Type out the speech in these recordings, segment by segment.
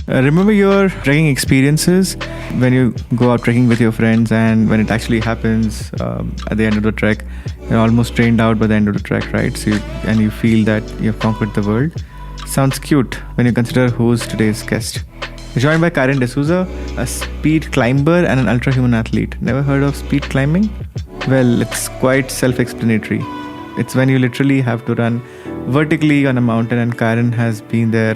Remember your trekking experiences when you go out trekking with your friends, and when it actually happens at the end of the trek, you're almost drained out by the end of the trek, right? And you feel that you've conquered the world. Sounds cute when you consider who's today's guest. We're joined by Kieren D'Souza, a speed climber and an ultrahuman athlete. Never heard of speed climbing? Well, it's quite self-explanatory. It's when you literally have to run vertically on a mountain, and Kieren has been there,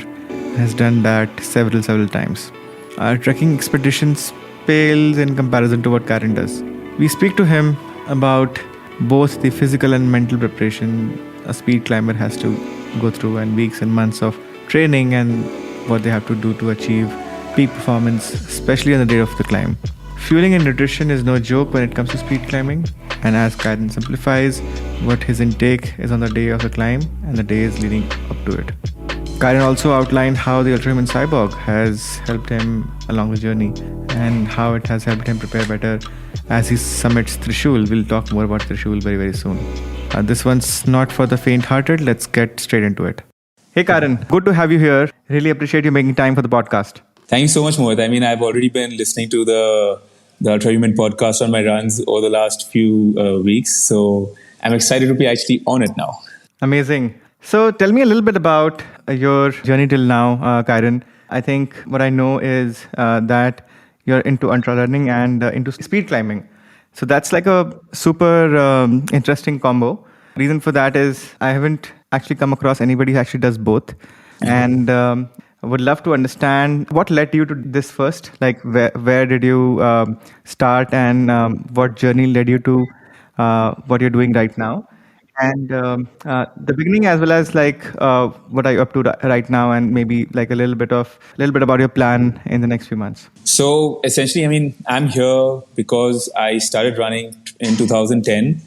has done that several times. Our trekking expeditions pales in comparison to what Kieren does. We speak to him about both the physical and mental preparation a speed climber has to go through, and weeks and months of training, and what they have to do to achieve peak performance, especially on the day of the climb. Fueling and nutrition is no joke when it comes to speed climbing, and as Kieren simplifies what his intake is on the day of the climb and the days leading up to it. Kieren also outlined how the Ultrahuman Cyborg has helped him along the journey, and how it has helped him prepare better as he summits Trishul. We'll talk more about Trishul very soon. This one's not for the faint-hearted. Let's get straight into it. Hey Kieren, good to have you here. Really appreciate you making time for the podcast. Thank you so much, Mohit. I mean, I've already been listening to the Ultrahuman podcast on my runs over the last few weeks. So I'm excited to be actually on it now. Amazing. So tell me a little bit about your journey till now, Kieren. I think what I know is that you're into ultra running and into speed climbing. So that's like a super interesting combo. Reason for that is I haven't actually come across anybody who actually does both. And I would love to understand what led you to this first. Like where did you start, and what journey led you to what you're doing right now? And the beginning, as well as like what are you up to right now, and maybe like a little bit about your plan in the next few months. So essentially, I mean, I'm here because I started running in 2010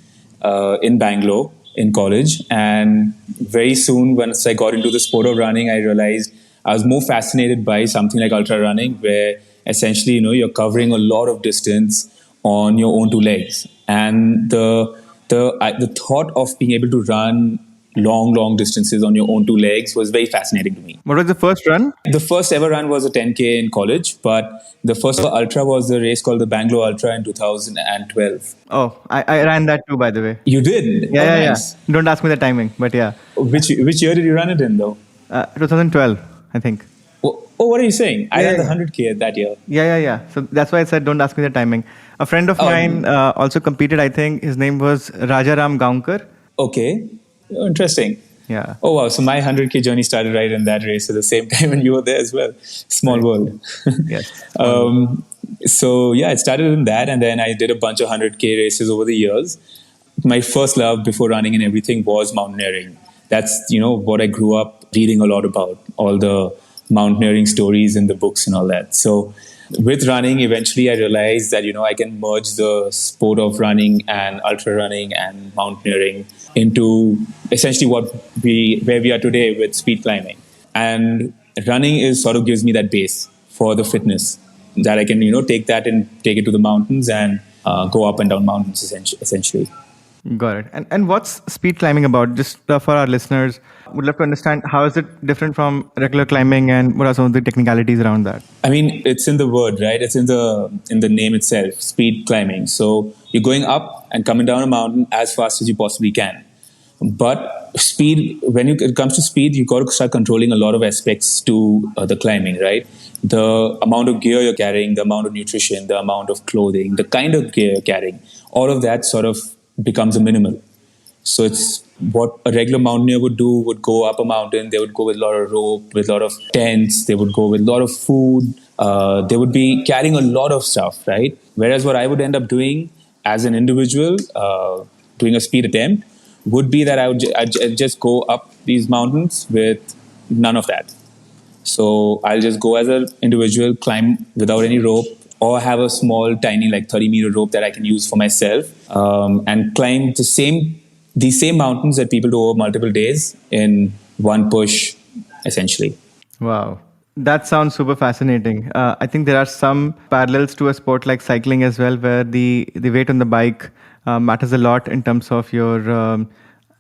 in Bangalore in college, and very soon once I got into the sport of running, I realized I was more fascinated by something like ultra running, where essentially, you're covering a lot of distance on your own two legs, and the thought of being able to run long distances on your own two legs was very fascinating to me. What was the first run? The first ever run was a 10K in college, but the first ever ultra was the race called the Bangalore Ultra in 2012. Oh, I ran that too, by the way. You did? Yeah. Nice. Don't ask me the timing, but yeah. Which year did you run it in, though? 2012, I think. Oh, what are you saying? I ran the 100K that year. Yeah. So that's why I said don't ask me the timing. A friend of mine also competed, I think. His name was Rajaram Gaunkar. Okay. Interesting. Yeah. Oh, wow. So my 100K journey started right in that race at the same time, and you were there as well. Small world. Yes. So, yeah, it started in that, and then I did a bunch of 100K races over the years. My first love before running and everything was mountaineering. That's, what I grew up reading a lot about, all the mountaineering stories in the books and all that. So with running, eventually I realized that, I can merge the sport of running and ultra running and mountaineering into essentially where we are today with speed climbing. And running sort of gives me that base for the fitness that I can, take that and take it to the mountains and go up and down mountains essentially. Got it. And what's speed climbing about? Just for our listeners, would love to understand how is it different from regular climbing, and what are some of the technicalities around that? I mean, it's in the word, right? It's in the name itself, speed climbing. So you're going up and coming down a mountain as fast as you possibly can. But speed, when it comes to speed, you've got to start controlling a lot of aspects to the climbing, right? The amount of gear you're carrying, the amount of nutrition, the amount of clothing, the kind of gear you're carrying, all of that sort of becomes a minimal. So it's what a regular mountaineer would go up a mountain. They would go with a lot of rope, with a lot of tents. They would go with a lot of food. They would be carrying a lot of stuff, right? Whereas what I would end up doing as an individual, doing a speed attempt, would be that I'd just go up these mountains with none of that. So I'll just go as an individual, climb without any rope, or have a small, tiny, like 30-meter rope that I can use for myself, and climb these same mountains that people do over multiple days in one push, essentially. Wow. That sounds super fascinating. I think there are some parallels to a sport like cycling as well, where the weight on the bike matters a lot in terms of your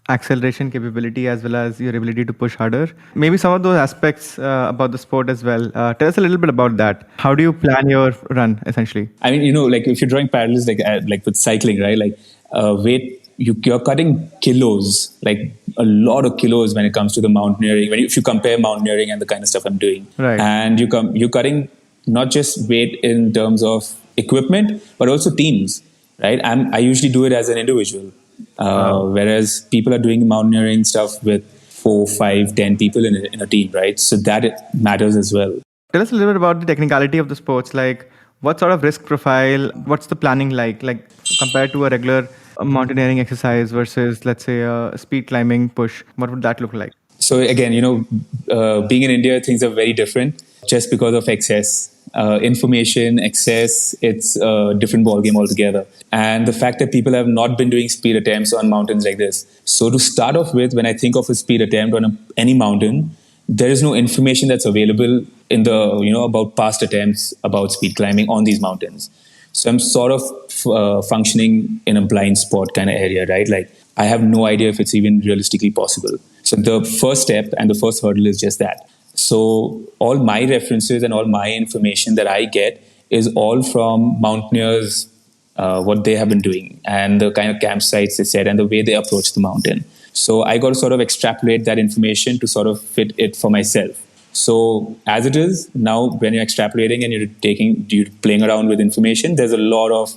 acceleration capability as well as your ability to push harder. Maybe some of those aspects about the sport as well. Tell us a little bit about that. How do you plan your run essentially? I mean, like if you're drawing parallels, like with cycling, right? Like weight, you're cutting kilos, like a lot of kilos when it comes to the mountaineering. If you compare mountaineering and the kind of stuff I'm doing, Right. and you're cutting not just weight in terms of equipment, but also teams, right? I usually do it as an individual, whereas people are doing mountaineering stuff with 4, 5, 10 people in a team, right? So that it matters as well. Tell us a little bit about the technicality of the sports. Like, what sort of risk profile? What's the planning like? Like compared to a regular mountaineering exercise versus, let's say, a speed climbing push. What would that look like? So again, being in India, things are very different just because of excess. Information, excess, it's a different ballgame altogether. And the fact that people have not been doing speed attempts on mountains like this. So to start off with, when I think of a speed attempt on any mountain, there is no information that's available in the, about past attempts about speed climbing on these mountains. So I'm sort of functioning in a blind spot kind of area, right? Like I have no idea if it's even realistically possible. So the first step and the first hurdle is just that. So all my references and all my information that I get is all from mountaineers, what they have been doing and the kind of campsites they set and the way they approach the mountain. So I got to sort of extrapolate that information to sort of fit it for myself. So as it is now, when you're extrapolating and you're playing around with information, there's a lot of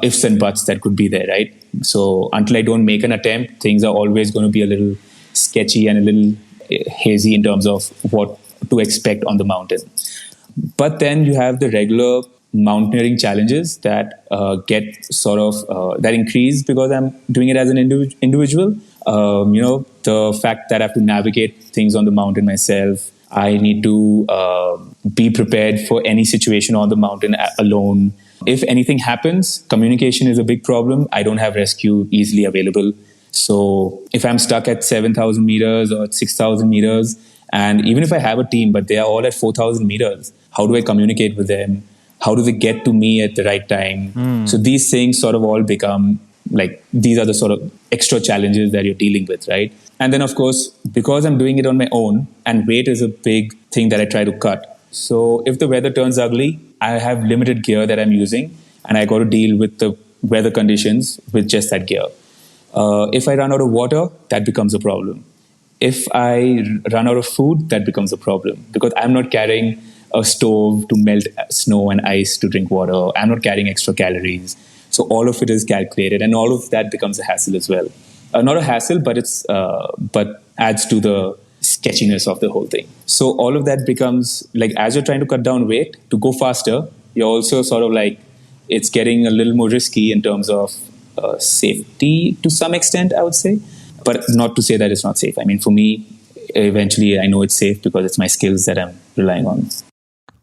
ifs and buts that could be there, right? So until I don't make an attempt, things are always going to be a little sketchy and a little hazy in terms of what to expect on the mountain. But then you have the regular mountaineering challenges that get sort of that increase because I'm doing it as an individual. The fact that I have to navigate things on the mountain myself. I need to be prepared for any situation on the mountain alone. If anything happens, communication is a big problem. I don't have rescue easily available. So if I'm stuck at 7,000 meters or 6,000 meters, and even if I have a team, but they are all at 4,000 meters, how do I communicate with them? How do they get to me at the right time? So these things sort of all become like, these are the sort of extra challenges that you're dealing with, right? And then, of course, because I'm doing it on my own, and weight is a big thing that I try to cut. So if the weather turns ugly, I have limited gear that I'm using, and I got to deal with the weather conditions with just that gear. If I run out of water, that becomes a problem. If I run out of food, that becomes a problem because I'm not carrying a stove to melt snow and ice to drink water. I'm not carrying extra calories. So all of it is calculated, and all of that becomes a hassle as well. Not a hassle, but but adds to the sketchiness of the whole thing. So all of that becomes like, as you're trying to cut down weight to go faster, you're also sort of like, it's getting a little more risky in terms of safety to some extent, I would say. But not to say that it's not safe. I mean, for me, eventually I know it's safe because it's my skills that I'm relying on.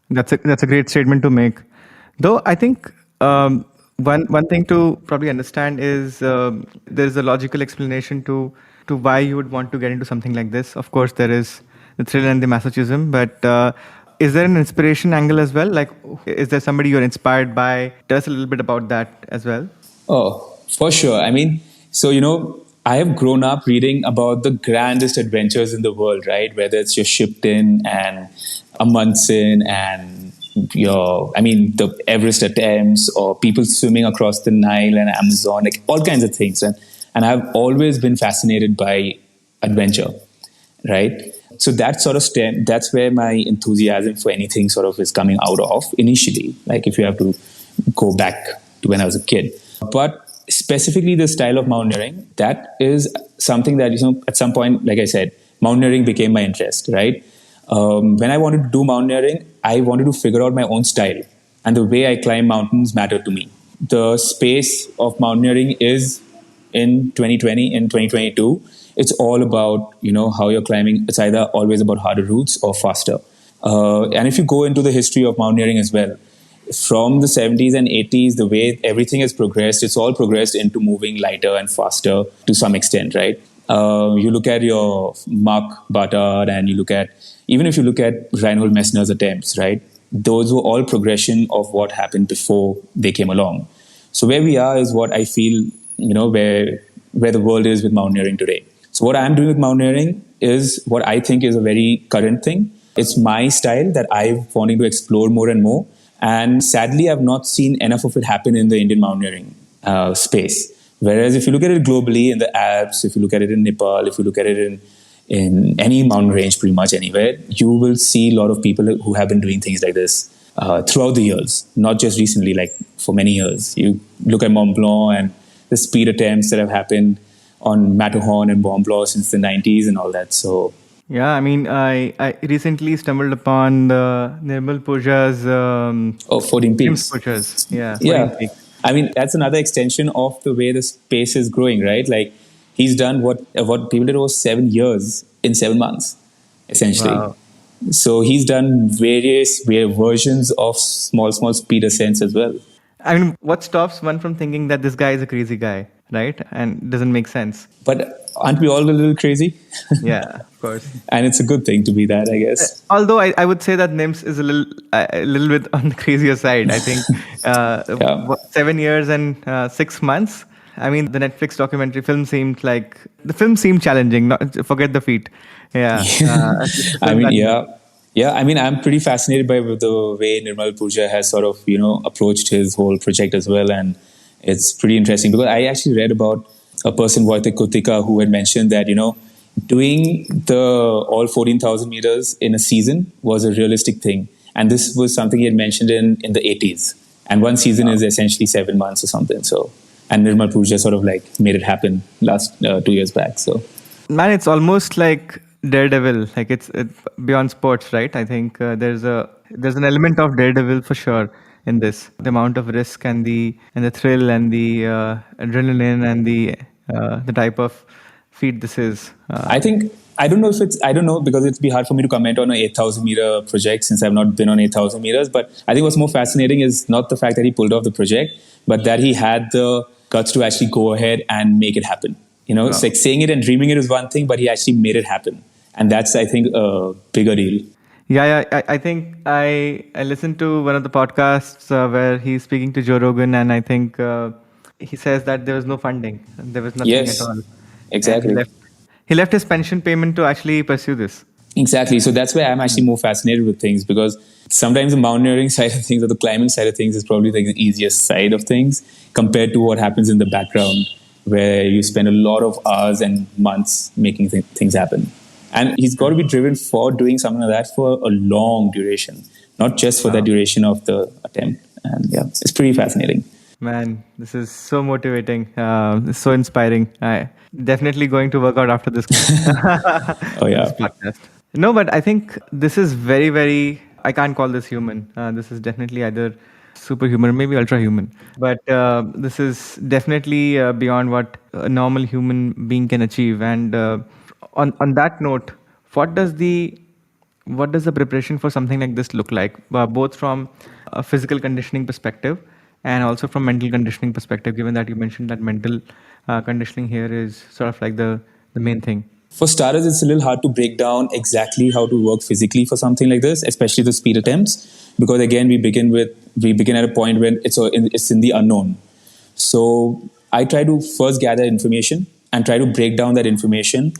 That's a great statement to make. Though I think one thing to probably understand is there's a logical explanation to why you would want to get into something like this. Of course, there is the thrill and the masochism, but is there an inspiration angle as well? Like, is there somebody you're inspired by? Tell us a little bit about that as well. Oh, for sure. I mean, so, I have grown up reading about the grandest adventures in the world, right? Whether it's your Shipton and Amundsen and the Everest attempts or people swimming across the Nile and Amazon, like all kinds of things. And I've always been fascinated by adventure, right? So that sort of that's where my enthusiasm for anything sort of is coming out of initially, like if you have to go back to when I was a kid. But specifically the style of mountaineering, that is something that, at some point, like I said, mountaineering became my interest, right? When I wanted to do mountaineering, I wanted to figure out my own style. And the way I climb mountains mattered to me. The space of mountaineering is in 2020, in 2022, it's all about, how you're climbing. It's either always about harder routes or faster. And if you go into the history of mountaineering as well, from the 70s and 80s, the way everything has progressed, it's all progressed into moving lighter and faster to some extent, right? You look at your Mark Bartard and even if you look at Reinhold Messner's attempts, right? Those were all progression of what happened before they came along. So where we are is what I feel, where where the world is with mountaineering today. So what I'm doing with mountaineering is what I think is a very current thing. It's my style that I'm wanting to explore more and more. And sadly, I've not seen enough of it happen in the Indian mountaineering space. Whereas if you look at it globally in the Alps, if you look at it in Nepal, if you look at it in any mountain range, pretty much anywhere, you will see a lot of people who have been doing things like this throughout the years, not just recently, like for many years. You look at Mont Blanc and the speed attempts that have happened on Matterhorn and Mont Blanc since the 90s and all that. So Yeah, I mean, I recently stumbled upon the Nirmal Pooja's 14 peaks. Poojas. Yeah, 14 Yeah. peaks. I mean, that's another extension of the way the space is growing, right? Like he's done what people did was 7 years in 7 months, essentially. Wow. So he's done various versions of small speed ascents as well. I mean, what stops one from thinking that this guy is a crazy guy, right? And doesn't make sense. But aren't we all a little crazy? Yeah, of course. And it's a good thing to be that, I guess. Although I would say that NIMS is a little bit on the crazier side. I think 7 years and 6 months. I mean, the Netflix documentary film seemed challenging. Not forget the feat. Yeah. I mean, yeah. Yeah, I mean, I'm pretty fascinated by the way Nirmal Pooja has sort of, approached his whole project as well. And it's pretty interesting because I actually read about a person, Wojtek Kotyka, who had mentioned that, doing all 14,000 meters in a season was a realistic thing. And this was something he had mentioned in the 80s. And one season is essentially 7 months or something. So, and Nirmal Pooja sort of like made it happen last 2 years back. So, man, it's almost like Daredevil. Like it's beyond sports, right? I think there's an element of Daredevil for sure in this. The amount of risk and the thrill and the adrenaline and the type of feat this is. I don't know because it'd be hard for me to comment on an 8,000 meter project since I've not been on 8,000 meters. But I think what's more fascinating is not the fact that he pulled off the project, but that he had the guts to actually go ahead and make it happen. It's like saying it and dreaming it is one thing, but he actually made it happen. And that's, I think, a bigger deal. Yeah. I think I listened to one of the podcasts where he's speaking to Joe Rogan, and I think he says that there was no funding. There was nothing at all. Exactly. He left his pension payment to actually pursue this. Exactly. So that's why I'm actually more fascinated with things, because sometimes the mountaineering side of things or the climbing side of things is probably the easiest side of things compared to what happens in the background, where you spend a lot of hours and months making things happen. And he's got to be driven for doing something like that for a long duration, not just for the duration of the attempt. And yeah, it's pretty fascinating. Man, this is so motivating. It's so inspiring. I definitely going to work out after this. Oh yeah. This podcast. No, but I think this is very, very. I can't call this human. This is definitely either superhuman or maybe ultra human. But this is definitely beyond what a normal human being can achieve. And on that note, what does the preparation for something like this look like, both from a physical conditioning perspective and also from mental conditioning perspective, given that you mentioned that mental conditioning here is sort of like the main thing? For starters, it's a little hard to break down exactly how to work physically for something like this, especially the speed attempts, because again, we begin at a point when it's in the unknown. So I try to first gather information and try to break down that information,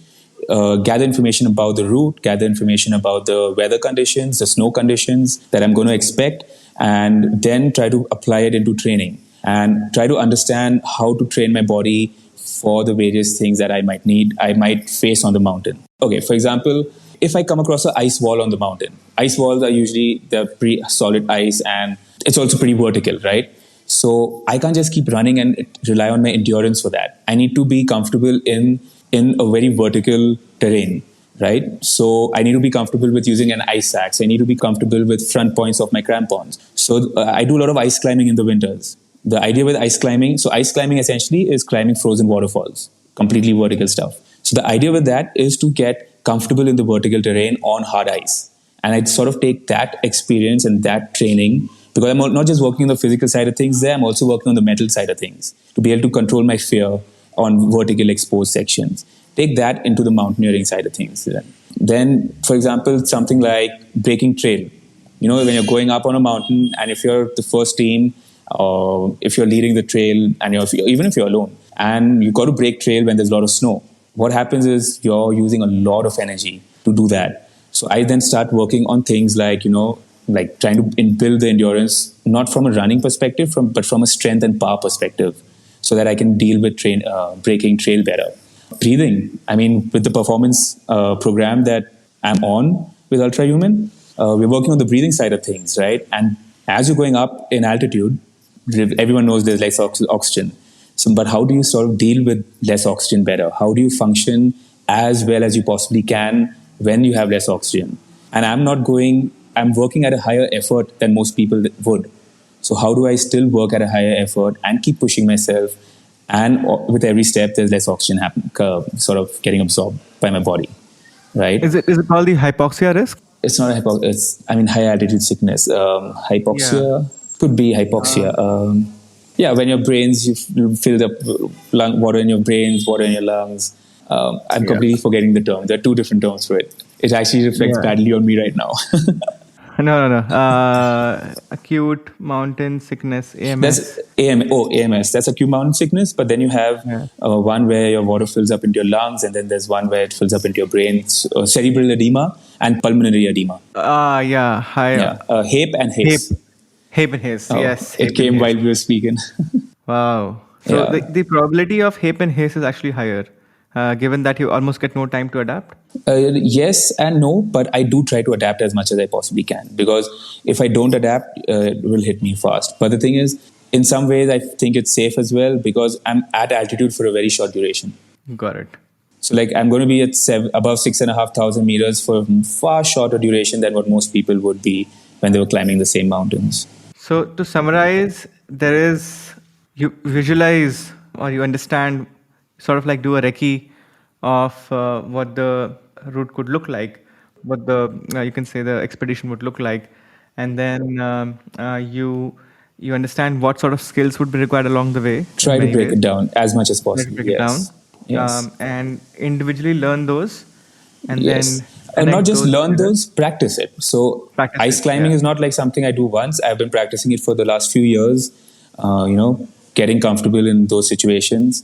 gather information about the route, gather information about the weather conditions, the snow conditions that I'm going to expect, and then try to apply it into training and try to understand how to train my body for the various things that I might face on the mountain. Okay, for example, if I come across an ice wall on the mountain, ice walls are usually they're pretty solid ice and it's also pretty vertical, right? So I can't just keep running and rely on my endurance for that. I need to be comfortable in a very vertical terrain, right? So I need to be comfortable with using an ice axe. I need to be comfortable with front points of my crampons. So I do a lot of ice climbing in the winters. The idea with ice climbing essentially is climbing frozen waterfalls, completely vertical stuff. So the idea with that is to get comfortable in the vertical terrain on hard ice. And I sort of take that experience and that training, because I'm not just working on the physical side of things there, I'm also working on the mental side of things to be able to control my fear on vertical exposed sections. Take that into the mountaineering side of things. Then, for example, something like breaking trail. When you're going up on a mountain and if you're the first team, or if you're leading the trail and even if you're alone, and you got to break trail when there's a lot of snow. What happens is you're using a lot of energy to do that. So I then start working on things like, like trying to build the endurance, not from a running perspective, but from a strength and power perspective, so that I can deal with breaking trail better. Breathing, I mean, with the performance program that I'm on with Ultrahuman, we're working on the breathing side of things, right? And as you're going up in altitude, everyone knows there's less oxygen. So, but how do you sort of deal with less oxygen better? How do you function as well as you possibly can when you have less oxygen? And I'm working at a higher effort than most people would. So how do I still work at a higher effort and keep pushing myself? And with every step, there's less oxygen sort of getting absorbed by my body, right? Is it called the hypoxia risk? It's not high altitude sickness. Hypoxia could be hypoxia. When your brains, you fill up water in your brains, water in your lungs. I'm completely forgetting the term. There are two different terms for it. It actually reflects badly on me right now. No. Acute mountain sickness, AMS. That's AMS. That's acute mountain sickness. But then you have one where your water fills up into your lungs, and then there's one where it fills up into your brain. Cerebral edema and pulmonary edema. HAPE and HACE. HAPE and HACE, yes. It came while we were speaking. Wow. So the probability of HAPE and HACE is actually higher, given that you almost get no time to adapt? Yes and no, but I do try to adapt as much as I possibly can, because if I don't adapt, it will hit me fast. But the thing is, in some ways, I think it's safe as well, because I'm at altitude for a very short duration. Got it. So like I'm going to be at above 6,500 meters for far shorter duration than what most people would be when they were climbing the same mountains. So to summarize, you visualize or you understand, sort of like do a recce of what the route could look like, what you can say the expedition would look like, and then you understand what sort of skills would be required along the way. Try to break it down as much as possible. Break it down. Yes. And individually learn those, and then and not just learn those, practice it. So ice climbing is not like something I do once. I've been practicing it for the last few years. Getting comfortable in those situations.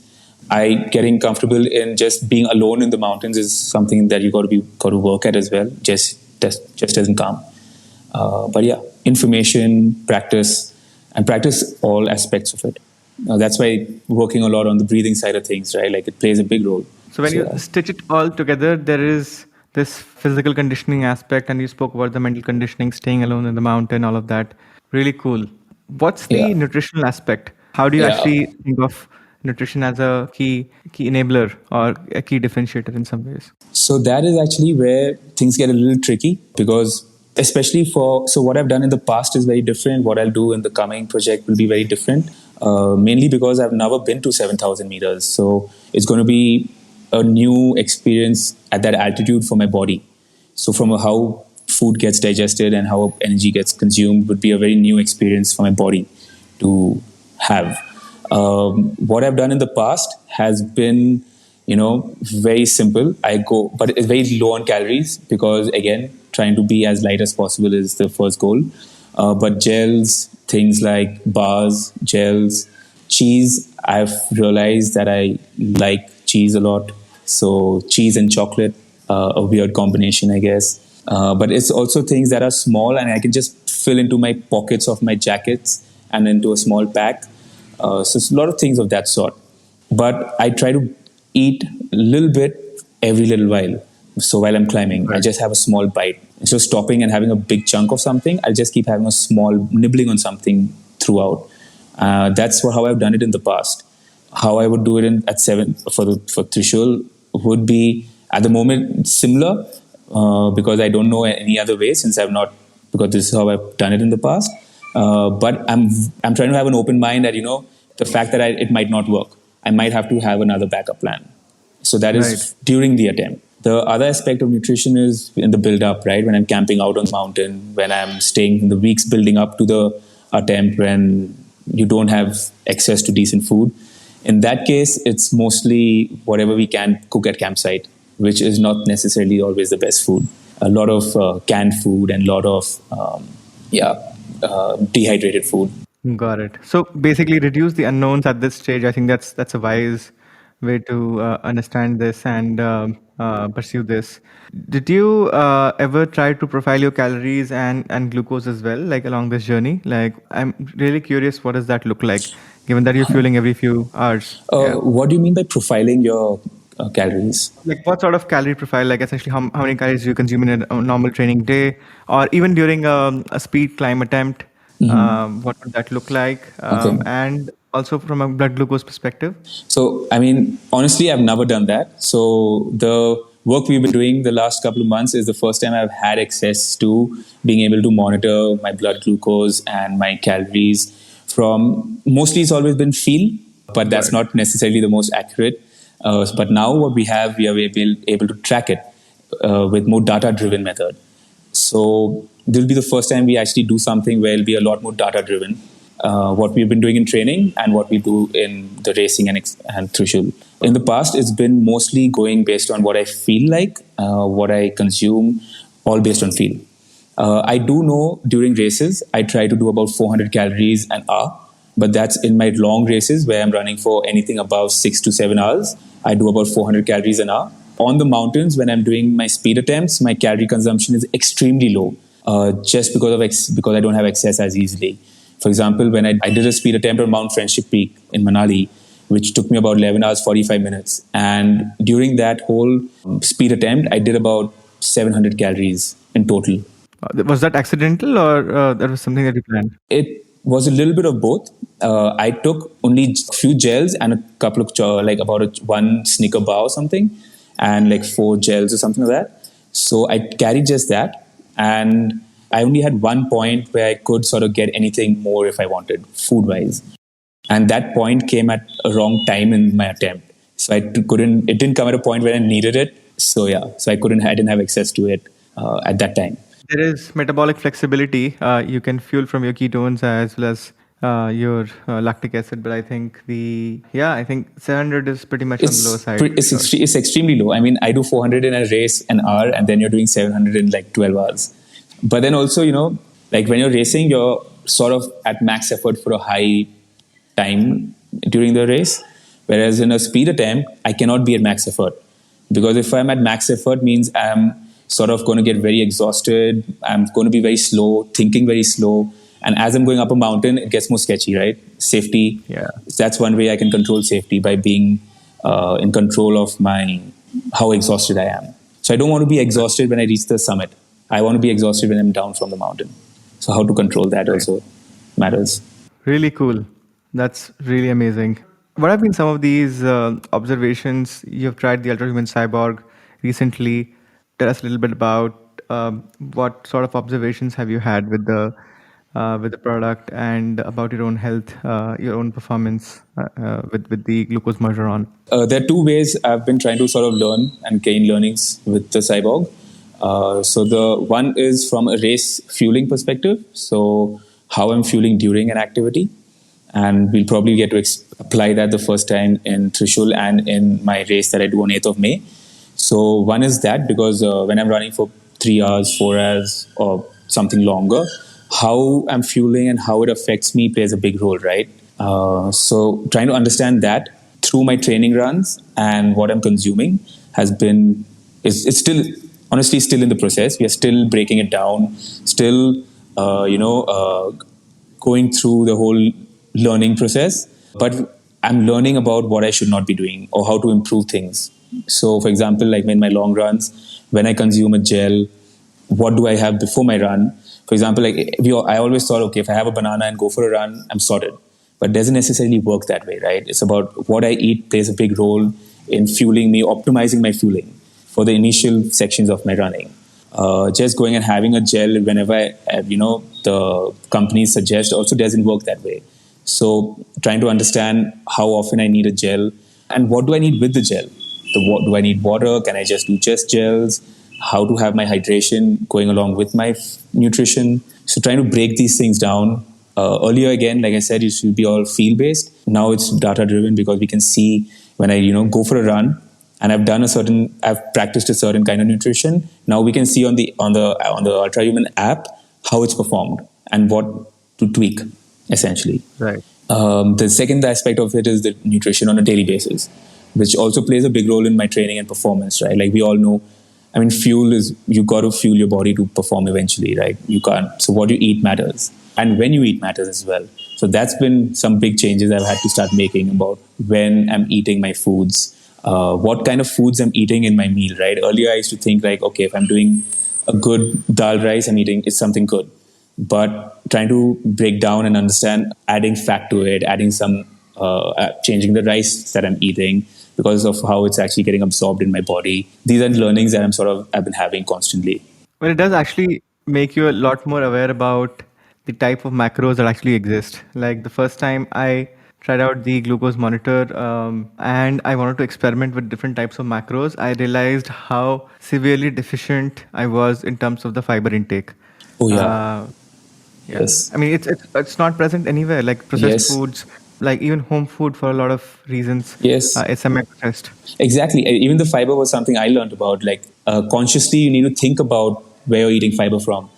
Getting comfortable in just being alone in the mountains is something that you got to work at as well. Just doesn't come. But information, practice, and practice all aspects of it. That's why working a lot on the breathing side of things, right? Like it plays a big role. So when you stitch it all together, there is this physical conditioning aspect, and you spoke about the mental conditioning, staying alone in the mountain, all of that. Really cool. What's the nutritional aspect? How do you actually think of nutrition as a key enabler or a key differentiator in some ways? So that is actually where things get a little tricky, because especially what I've done in the past is very different. What I'll do in the coming project will be very different, mainly because I've never been to 7,000 meters. So it's going to be a new experience at that altitude for my body. So from how food gets digested and how energy gets consumed would be a very new experience for my body to have. What I've done in the past has been, very simple. But it's very low on calories, because again, trying to be as light as possible is the first goal. But gels, things like bars, gels, cheese, I've realized that I like cheese a lot. So cheese and chocolate, a weird combination, I guess. But it's also things that are small and I can just fill into my pockets of my jackets and into a small pack. So it's a lot of things of that sort. But I try to eat a little bit every little while. So while I'm climbing, I just have a small bite. Instead of stopping and having a big chunk of something, I'll just keep having a small nibbling on something throughout. That's how I've done it in the past. How I would do it at 7 for Trishul would be at the moment similar, because I don't know any other way because this is how I've done it in the past. But I'm trying to have an open mind that, the fact that it might not work. I might have to have another backup plan. So that is during the attempt. The other aspect of nutrition is in the build-up, right? When I'm camping out on the mountain, when I'm staying in the weeks building up to the attempt, when you don't have access to decent food. In that case, it's mostly whatever we can cook at campsite, which is not necessarily always the best food. A lot of canned food and a lot of dehydrated food. Got it. So basically, reduce the unknowns at this stage. I think that's a wise way to understand this and pursue this. Did you ever try to profile your calories and glucose as well, like along this journey? Like, I'm really curious, what does that look like, given that you're fueling every few hours? Yeah. What do you mean by profiling your calories? Like, what sort of calorie profile, like essentially how many calories do you consume in a normal training day, or even during a speed climb attempt? What would that look like? Okay. And also from a blood glucose perspective. So, I mean, honestly, I've never done that. So, the work we've been doing the last couple of months is the first time I've had access to being able to monitor my blood glucose and my calories from mostly it's always been feel, but that's Right. not necessarily the most accurate. But now what we are able to track it with more data driven method. So this will be the first time we actually do something where it'll be a lot more data driven. What we've been doing in training and what we do in the racing and Trishul. In the past, it's been mostly going based on what I feel like, what I consume, all based on feel. I do know during races, I try to do about 400 calories an hour, but that's in my long races where I'm running for anything above 6 to 7 hours. I do about 400 calories an hour. On the mountains, when I'm doing my speed attempts, my calorie consumption is extremely low, just because I don't have access as easily. For example, when I did a speed attempt on Mount Friendship Peak in Manali, which took me about 11 hours 45 minutes, and during that whole speed attempt, I did about 700 calories in total. Was that accidental, or that was something that you planned? It was a little bit of both. I took only a few gels and a couple of like about one Snicker bar or something, and like 4 gels or something like that. So I carried just that, and I only had one point where I could sort of get anything more if I wanted, food wise, and that point came at a wrong time in my attempt. So couldn't. It didn't come at a point where I needed it. So yeah, so I couldn't. I didn't have access to it at that time. There is metabolic flexibility. You can fuel from your ketones as well as your lactic acid, but I think I think 700 is pretty much on the low side. It's extremely low. I mean, I do 400 in a race an hour, and then you're doing 700 in like 12 hours. But then also, like when you're racing, you're sort of at max effort for a high time during the race. Whereas in a speed attempt, I cannot be at max effort, because if I'm at max effort means I'm sort of going to get very exhausted. I'm going to be very slow, thinking very slow. And as I'm going up a mountain, it gets more sketchy, right? Safety. Yeah. That's one way I can control safety, by being in control of how exhausted I am. So I don't want to be exhausted when I reach the summit. I want to be exhausted when I'm down from the mountain. So how to control that also matters. Really cool. That's really amazing. What have been some of these observations? You've tried the Ultrahuman Cyborg recently. Tell us a little bit about what sort of observations have you had with the product, and about your own health, your own performance with the glucose measure on. There are two ways I've been trying to sort of learn and gain learnings with the Cyborg. So the one is from a race fueling perspective. So how I'm fueling during an activity. And we'll probably get to apply that the first time in Trishul and in my race that I do on 8th of May. So one is that, because when I'm running for 3 hours, 4 hours, or something longer, how I'm fueling and how it affects me plays a big role, right? So trying to understand that through my training runs and what I'm consuming it's still, honestly, still in the process. We are still breaking it down, still, going through the whole learning process. But I'm learning about what I should not be doing or how to improve things. So, for example, like in my long runs, when I consume a gel, what do I have before my run? For example, I always thought, okay, if I have a banana and go for a run, I'm sorted. But it doesn't necessarily work that way, right? It's about what I eat plays a big role in fueling me, optimizing my fueling for the initial sections of my running. Just going and having a gel whenever the companies suggest also doesn't work that way. So trying to understand how often I need a gel and what do I need with the gel. Do I need water? Can I just do just gels? How to have my hydration going along with my nutrition. So trying to break these things down. Earlier, again, like I said, it should be all feel based. Now it's data driven, because we can see when I go for a run and I've practiced a certain kind of nutrition. Now we can see on the Ultrahuman app how it's performed and what to tweak essentially. Right. The second aspect of it is the nutrition on a daily basis, which also plays a big role in my training and performance, right? Like we all know, I mean, fuel is, you got to fuel your body to perform eventually, right? You can't. So what you eat matters, and when you eat matters as well. So that's been some big changes I've had to start making about when I'm eating my foods, what kind of foods I'm eating in my meal, right? Earlier I used to think like, okay, if I'm doing a good dal rice I'm eating, it's something good. But trying to break down and understand, adding fat to it, adding some, changing the rice that I'm eating because of how it's actually getting absorbed in my body. These are learnings that I've been having constantly. Well, it does actually make you a lot more aware about the type of macros that actually exist. Like the first time I tried out the glucose monitor and I wanted to experiment with different types of macros, I realized how severely deficient I was in terms of the fiber intake. Oh yeah. Yeah, Yes. I mean it's not present anywhere. Like processed Yes. foods, like even home food for a lot of reasons, Yes. it's semi-processed. Exactly. Even the fiber was something I learned about. Like consciously, you need to think about where you're eating fiber from.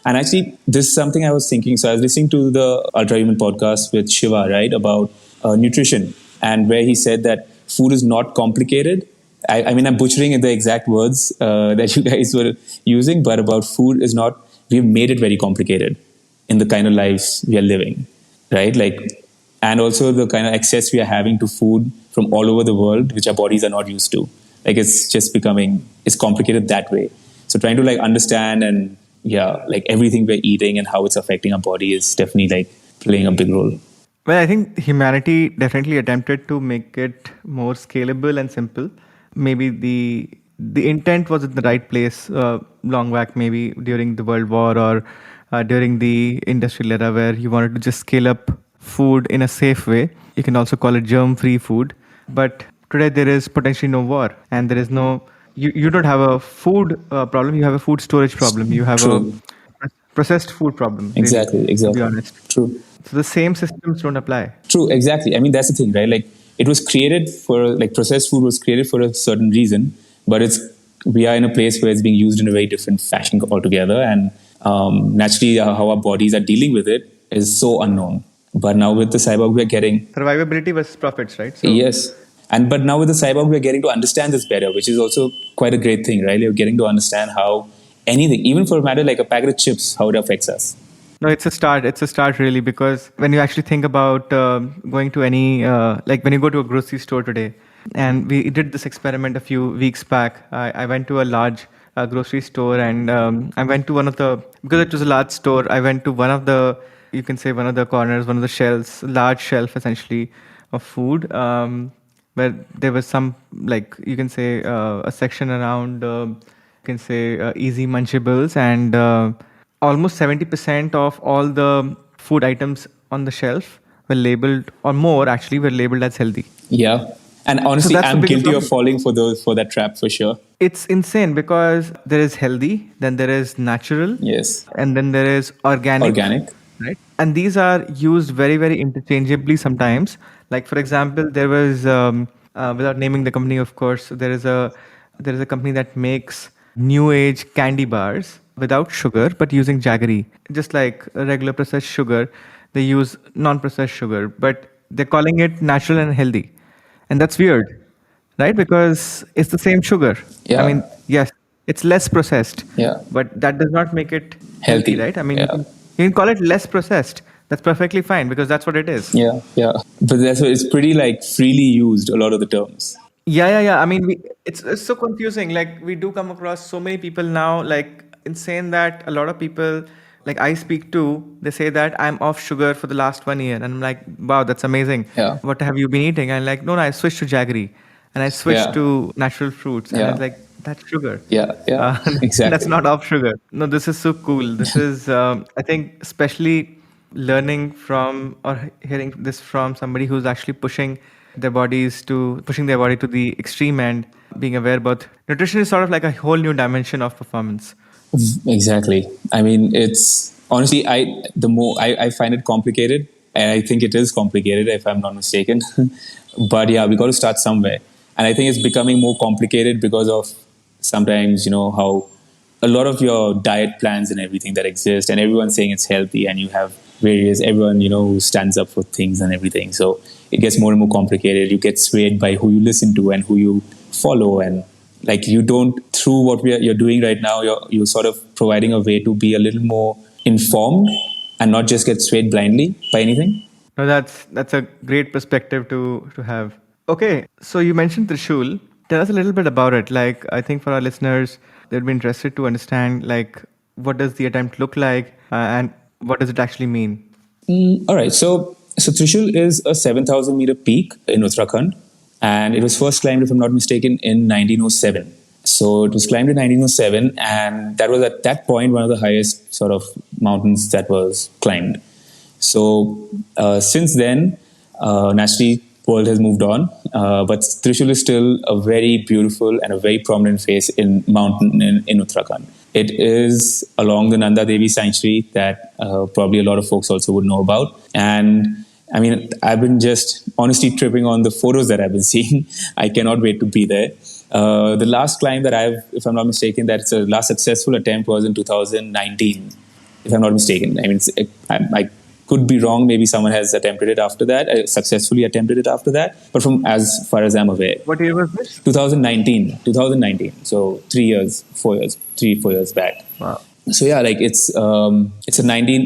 And actually, this is something I was thinking. So I was listening to the Ultrahuman podcast with Shiva, right, about nutrition, and where he said that food is not complicated. I mean, I'm butchering the exact words that you guys were using, but about food is not. We've made it very complicated in the kind of lives we are living, right? Like, and also the kind of access we are having to food from all over the world, which our bodies are not used to. Like it's just becoming, it's complicated that way. So trying to like understand and yeah, like everything we're eating and how it's affecting our body is definitely like playing a big role. Well, I think humanity definitely attempted to make it more scalable and simple. Maybe the intent was in the right place long back, maybe during the World War or during the industrial era, where you wanted to just scale up food in a safe way. You can also call it germ-free food. But today there is potentially no war, and there is no. You don't have a food problem. You have a food storage problem. You have True. a processed food problem. Really, Exactly. to be Exactly. honest. True. So the same systems don't apply. True, exactly. I mean, that's the thing, right? Like, it was created for, like, processed food was created for a certain reason, but we are in a place where it's being used in a very different fashion altogether. And naturally, how our bodies are dealing with it is so unknown. But now with the cyborg, we're getting, Survivability versus profits, right? So yes. But now with the cyborg, we're getting to understand this better, which is also quite a great thing, right? You're getting to understand how anything, even for a matter like a packet of chips, how it affects us. no, it's a start. It's a start really, because when you actually think about going to any, like when you go to a grocery store today, and we did this experiment a few weeks back. I went to a large grocery store, and I went to one of the, because it was a large store, I went to one of the, you can say one of the corners, one of the shelves, large shelf essentially of food, where there was some, like you can say a section around, you can say easy munchables, and almost 70% of all the food items on the shelf were labeled, or more actually, were labeled as healthy. Yeah. And honestly, that's the I'm biggest guilty of problem. falling for that trap for sure. It's insane, because there is healthy, then there is natural, Yes. and then there is organic. Organic. Right? And these are used very, very interchangeably sometimes. Like for example, there was, without naming the company, of course, there is a company that makes new age candy bars without sugar but using jaggery. Just like a regular processed sugar, they use non-processed sugar, but they're calling it natural and healthy. And that's weird, right? Because it's the same sugar. Yeah. I mean, yes, it's less processed. Yeah. But that does not make it healthy, Healthy. right? I mean, Yeah. you can call it less processed. That's perfectly fine, because that's what it is. Yeah. Yeah. But that's why it's pretty like freely used, a lot of the terms. Yeah. I mean, it's so confusing. Like we do come across so many people now, like insane that a lot of people, like I speak to, they say that I'm off sugar for the last 1 year, and I'm like, wow, that's amazing. Yeah. What have you been eating? And like, no, I switched to jaggery, and I switched Yeah. to natural fruits, and Yeah. it's like that's sugar. Yeah. Yeah. Exactly. That's not off sugar. No, this is so cool. This is, I think, especially learning from or hearing this from somebody who's actually pushing their body to the extreme end, being aware about nutrition is sort of like a whole new dimension of performance. Exactly. I mean, it's honestly, I find it complicated, and I think it is complicated if I'm not mistaken. But yeah, we got to start somewhere, and I think it's becoming more complicated because of sometimes how a lot of your diet plans and everything that exist, and everyone's saying it's healthy, and you have various everyone who stands up for things and everything. So it gets more and more complicated. You get swayed by who you listen to and who you follow, and like you don't through what you're doing right now. You're sort of providing a way to be a little more informed and not just get swayed blindly by anything. No, that's a great perspective to have. Okay, so you mentioned Trishul. Tell us a little bit about it. Like, I think for our listeners, they'd be interested to understand, like, what does the attempt look like, and what does it actually mean? All right, so Trishul is a 7,000 meter peak in Uttarakhand, and it was first climbed, if I'm not mistaken, in 1907. So it was climbed in 1907, and that was at that point one of the highest sort of mountains that was climbed. So since then, naturally, world has moved on, but Trishul is still a very beautiful and a very prominent face in mountain in Uttarakhand. It is along the Nanda Devi sanctuary that probably a lot of folks also would know about. And I mean, I've been just honestly tripping on the photos that I've been seeing. I cannot wait to be there. The last climb that if I'm not mistaken, that's the last successful attempt was in 2019, if I'm not mistaken. I mean, I could be wrong. Maybe someone has attempted it after that, successfully attempted it after that. But from as far as I'm aware. What year was this? 2019. So 4 years back. Wow. So yeah, like it's a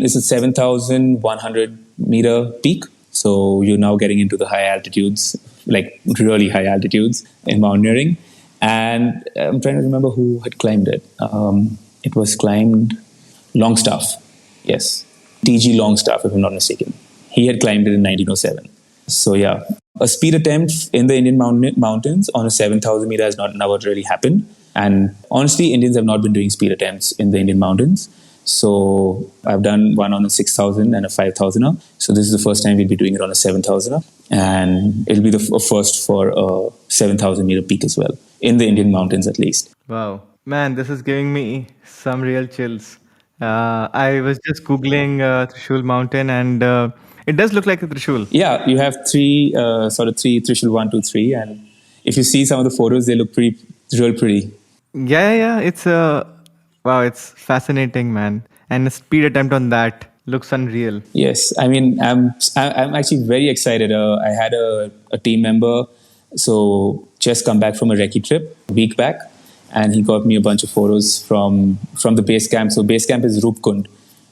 7,100 meter peak. So you're now getting into the high altitudes, like really high altitudes in mountaineering. And I'm trying to remember who had climbed it. It was climbed Longstaff. Yes. TG Longstaff, if I'm not mistaken. He had climbed it in 1907. So yeah, a speed attempt in the Indian mountains on a 7,000 meter has never really happened. And honestly, Indians have not been doing speed attempts in the Indian mountains. So I've done one on a 6,000 and a 5,000er. So this is the first time we'll be doing it on a 7,000er. And it'll be the first for a 7,000 meter peak as well, in the Indian mountains at least. Wow. Man, this is giving me some real chills. I was just Googling Trishul Mountain, and it does look like a Trishul. Yeah, you have three Trishul 1, 2, 3. And if you see some of the photos, they look real pretty. Yeah. It's wow, it's fascinating, man. And a speed attempt on that looks unreal. Yes, I mean, I'm actually very excited. I had a team member, so just come back from a recce trip a week back, and he got me a bunch of photos from the base camp. So base camp is Roopkund,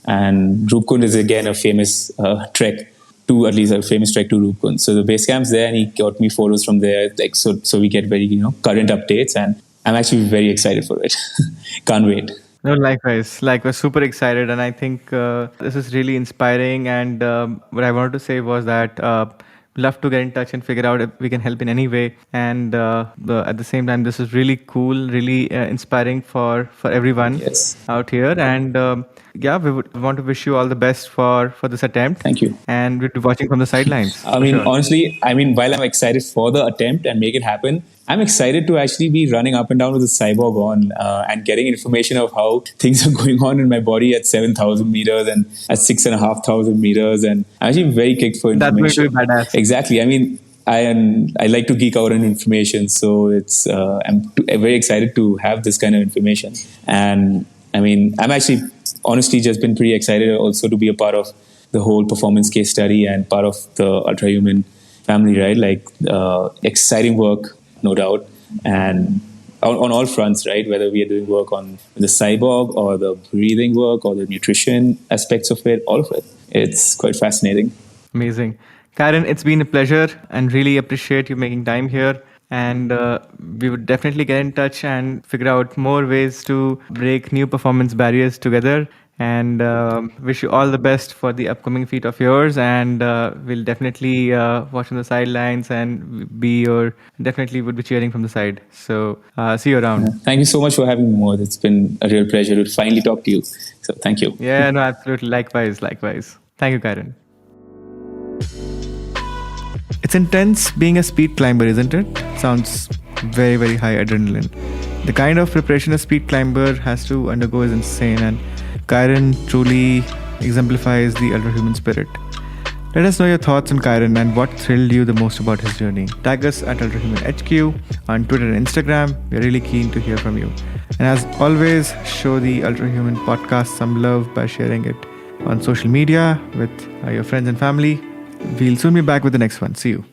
and Roopkund is again a famous trek to Roopkund. So the base camp's there, and he got me photos from there. Like so we get very current updates, and I'm actually very excited for it. Can't wait. No, likewise, super excited, and I think this is really inspiring. And what I wanted to say was that love to get in touch and figure out if we can help in any way. And at the same time, this is really cool, really inspiring for everyone out here. And yeah, we would want to wish you all the best for this attempt. Thank you. And we'll be watching from the sidelines. I mean, honestly, while I'm excited for the attempt and make it happen, I'm excited to actually be running up and down with the cyborg on and getting information of how things are going on in my body at 7,000 meters and at 6,500 meters. And I'm actually very kicked for information. That's going to be badass. Exactly. I mean, I like to geek out on information. So I'm very excited to have this kind of information. And I mean, I'm actually honestly just been pretty excited also to be a part of the whole performance case study and part of the Ultrahuman family, right? Like exciting work, no doubt, and on all fronts, right? Whether we are doing work on the cyborg or the breathing work or the nutrition aspects of it, all of it. It's quite fascinating. Amazing. Kieren, it's been a pleasure and really appreciate you making time here. And we would definitely get in touch and figure out more ways to break new performance barriers together. And wish you all the best for the upcoming feat of yours. And we'll definitely watch on the sidelines and definitely would be cheering from the side. So see you around. Yeah. Thank you so much for having me, Mohit. It's been a real pleasure to finally talk to you. So thank you. Yeah, no, absolutely. Likewise. Thank you, Kieren. It's intense being a speed climber, isn't it? Sounds very, very high adrenaline. The kind of preparation a speed climber has to undergo is insane, and Kieren truly exemplifies the Ultrahuman spirit. Let us know your thoughts on Kieren and what thrilled you the most about his journey. Tag us at UltrahumanHQ on Twitter and Instagram. We're really keen to hear from you. And as always, show the Ultrahuman podcast some love by sharing it on social media with your friends and family. We'll soon be back with the next one. See you.